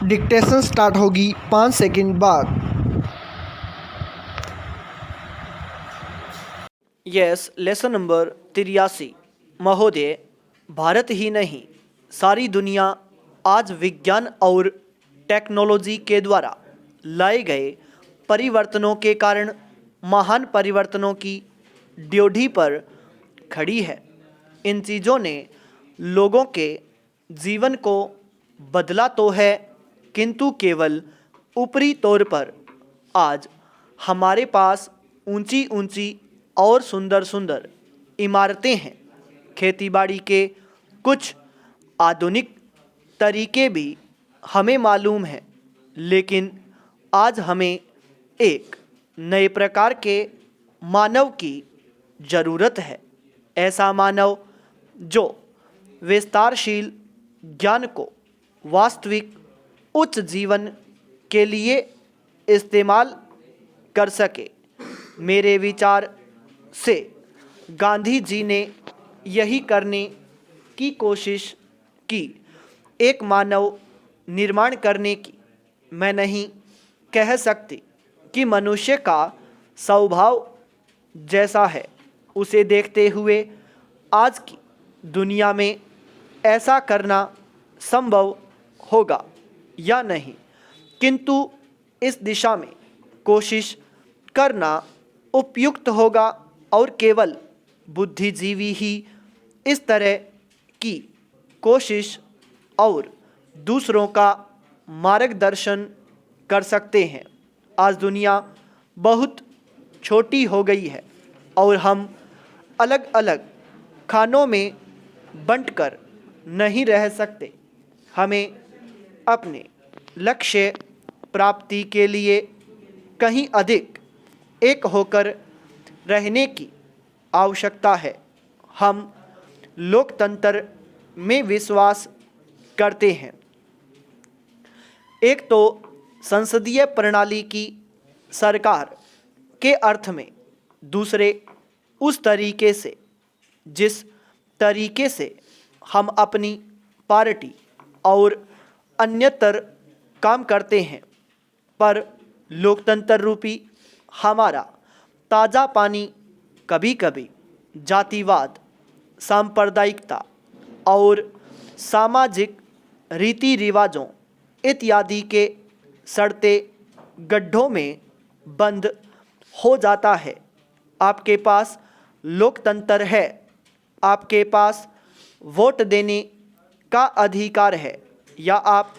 Dictation start होगी 5 second बाद। Yes, lesson number 83। महोदय, भारत ही नहीं सारी दुनिया आज विज्ञान और टेक्नोलॉजी के द्वारा लाए गए परिवर्तनों के कारण महान परिवर्तनों की ड्योढ़ी पर खड़ी है। इन चीज़ों ने लोगों के जीवन को बदला तो है, किंतु केवल ऊपरी तौर पर। आज हमारे पास ऊंची ऊंची और सुंदर सुंदर इमारतें हैं। खेतीबाड़ी के कुछ आधुनिक तरीके भी हमें मालूम हैं, लेकिन आज हमें एक नए प्रकार के मानव की ज़रूरत है। ऐसा मानव जो विस्तारशील ज्ञान को वास्तविक उच्च जीवन के लिए इस्तेमाल कर सके। मेरे विचार से गांधी जी ने यही करने की कोशिश की, एक मानव निर्माण करने की। मैं नहीं कह सकती कि मनुष्य का स्वभाव जैसा है, उसे देखते हुए आज की दुनिया में ऐसा करना संभव होगा या नहीं, किंतु इस दिशा में कोशिश करना उपयुक्त होगा और केवल बुद्धिजीवी ही इस तरह की कोशिश और दूसरों का मार्गदर्शन कर सकते हैं। आज दुनिया बहुत छोटी हो गई है और हम अलग अलग खानों में बंटकर नहीं रह सकते। हमें अपने लक्ष्य प्राप्ति के लिए कहीं अधिक एक होकर रहने की आवश्यकता है। हम लोकतंत्र में विश्वास करते हैं। एक तो संसदीय प्रणाली की सरकार के अर्थ में, दूसरे उस तरीके से जिस तरीके से हम अपनी पार्टी और अन्यतर काम करते हैं। पर लोकतंत्र रूपी हमारा ताज़ा पानी कभी कभी जातिवाद, सांप्रदायिकता और सामाजिक रीति रिवाजों इत्यादि के सड़ते गड्ढों में बंद हो जाता है। आपके पास लोकतंत्र है, आपके पास वोट देने का अधिकार है, या आप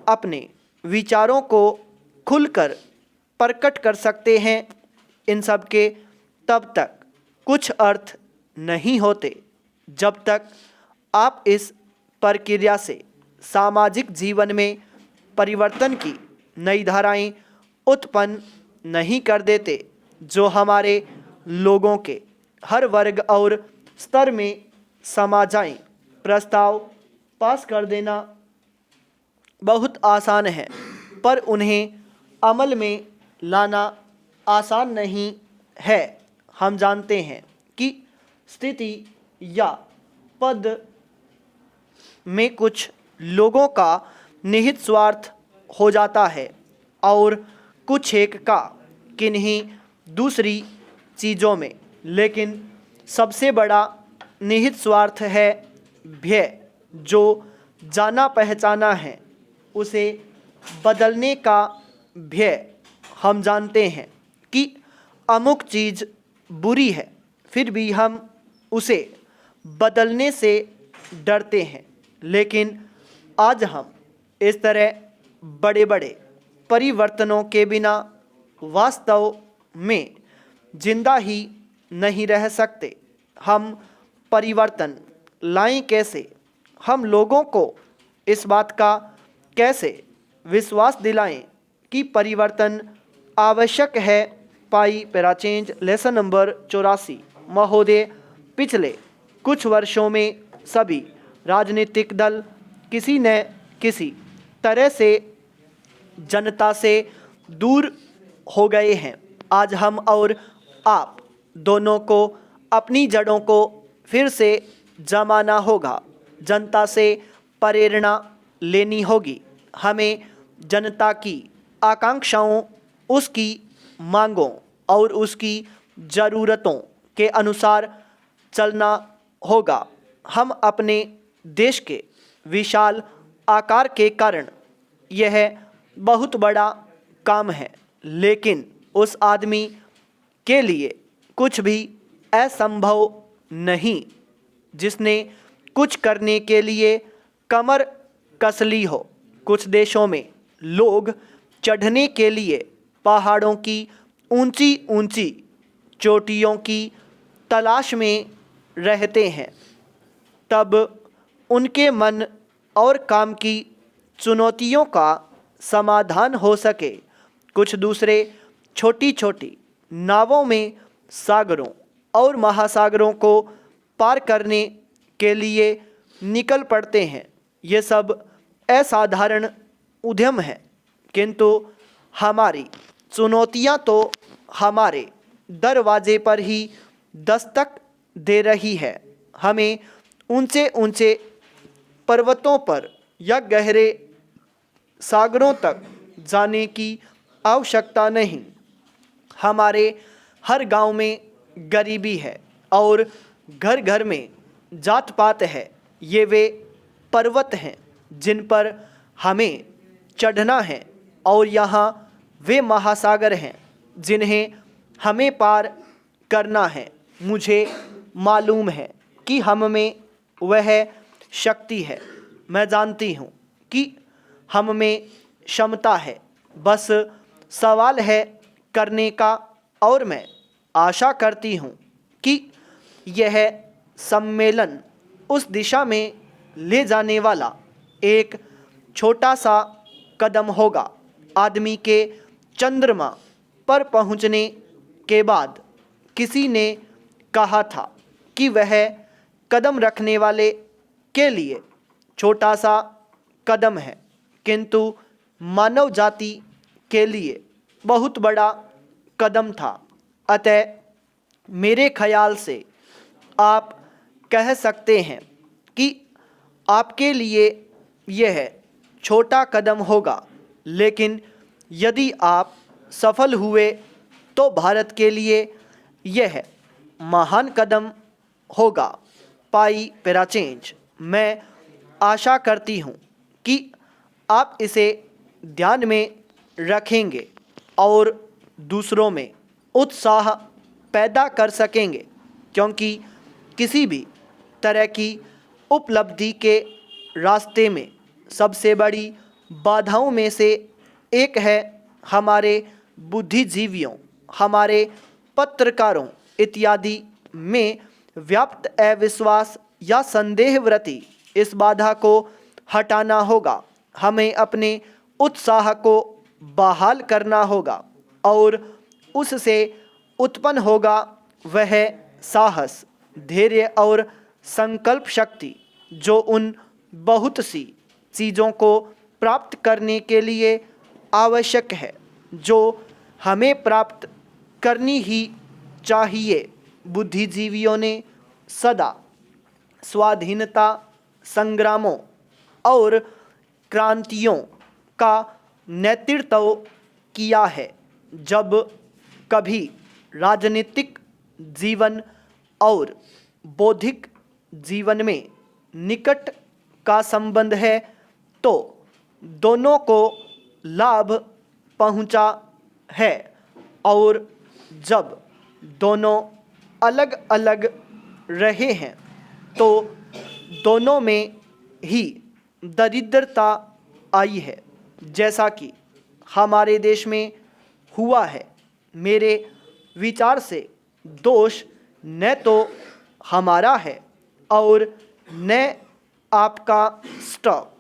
अपने विचारों को खुलकर प्रकट कर सकते हैं। इन सब के तब तक कुछ अर्थ नहीं होते जब तक आप इस प्रक्रिया से सामाजिक जीवन में परिवर्तन की नई धाराएं उत्पन्न नहीं कर देते, जो हमारे लोगों के हर वर्ग और स्तर में समा जाएं। प्रस्ताव पास कर देना बहुत आसान है, पर उन्हें अमल में लाना आसान नहीं है। हम जानते हैं कि स्थिति या पद में कुछ लोगों का निहित स्वार्थ हो जाता है और कुछ एक का किन्हीं दूसरी चीज़ों में, लेकिन सबसे बड़ा निहित स्वार्थ है भय। जो जाना पहचाना है उसे बदलने का भय। हम जानते हैं कि अमुक चीज़ बुरी है, फिर भी हम उसे बदलने से डरते हैं। लेकिन आज हम इस तरह बड़े बड़े परिवर्तनों के बिना वास्तव में जिंदा ही नहीं रह सकते। हम परिवर्तन लाएं कैसे? हम लोगों को इस बात का कैसे विश्वास दिलाएं कि परिवर्तन आवश्यक है? पाई पैरा चेंज लेसन नंबर 84। महोदय, पिछले कुछ वर्षों में सभी राजनीतिक दल किसी न किसी तरह से जनता से दूर हो गए हैं। आज हम और आप दोनों को अपनी जड़ों को फिर से जमाना होगा। जनता से प्रेरणा लेनी होगी। हमें जनता की आकांक्षाओं, उसकी मांगों और उसकी ज़रूरतों के अनुसार चलना होगा। हम अपने देश के विशाल आकार के कारण यह बहुत बड़ा काम है, लेकिन उस आदमी के लिए कुछ भी असंभव नहीं जिसने कुछ करने के लिए कमर कस ली हो। कुछ देशों में लोग चढ़ने के लिए पहाड़ों की ऊंची ऊंची चोटियों की तलाश में रहते हैं, तब उनके मन और काम की चुनौतियों का समाधान हो सके। कुछ दूसरे छोटी छोटी नावों में सागरों और महासागरों को पार करने के लिए निकल पड़ते हैं। ये सब असाधारण उद्यम है, किंतु हमारी चुनौतियां तो हमारे दरवाजे पर ही दस्तक दे रही है। हमें ऊंचे ऊंचे पर्वतों पर या गहरे सागरों तक जाने की आवश्यकता नहीं। हमारे हर गांव में गरीबी है और घर घर में जात पात है। ये वे पर्वत हैं जिन पर हमें चढ़ना है और यहाँ वे महासागर हैं जिन्हें हमें पार करना है। मुझे मालूम है कि हम में वह शक्ति है। मैं जानती हूँ कि हम में क्षमता है, बस सवाल है करने का। और मैं आशा करती हूँ कि यह सम्मेलन उस दिशा में ले जाने वाला एक छोटा सा कदम होगा। आदमी के चंद्रमा पर पहुँचने के बाद किसी ने कहा था कि वह कदम रखने वाले के लिए छोटा सा कदम है, किंतु मानव जाति के लिए बहुत बड़ा कदम था। अतः मेरे ख्याल से आप कह सकते हैं कि आपके लिए यह छोटा कदम होगा, लेकिन यदि आप सफल हुए तो भारत के लिए यह महान कदम होगा। पाई पेराचेंज। मैं आशा करती हूँ कि आप इसे ध्यान में रखेंगे और दूसरों में उत्साह पैदा कर सकेंगे, क्योंकि किसी भी तरह की उपलब्धि के रास्ते में सबसे बड़ी बाधाओं में से एक है हमारे बुद्धिजीवियों, हमारे पत्रकारों इत्यादि में व्याप्त अविश्वास या संदेहवृत्ति। इस बाधा को हटाना होगा। हमें अपने उत्साह को बहाल करना होगा और उससे उत्पन्न होगा वह साहस, धैर्य और संकल्प शक्ति जो उन बहुत सी चीज़ों को प्राप्त करने के लिए आवश्यक है जो हमें प्राप्त करनी ही चाहिए। बुद्धिजीवियों ने सदा स्वाधीनता संग्रामों और क्रांतियों का नेतृत्व किया है। जब कभी राजनीतिक जीवन और बौद्धिक जीवन में निकट का संबंध है तो दोनों को लाभ पहुंचा है, और जब दोनों अलग अलग रहे हैं तो दोनों में ही दरिद्रता आई है, जैसा कि हमारे देश में हुआ है। मेरे विचार से दोष न तो हमारा है और न आपका स्टॉक।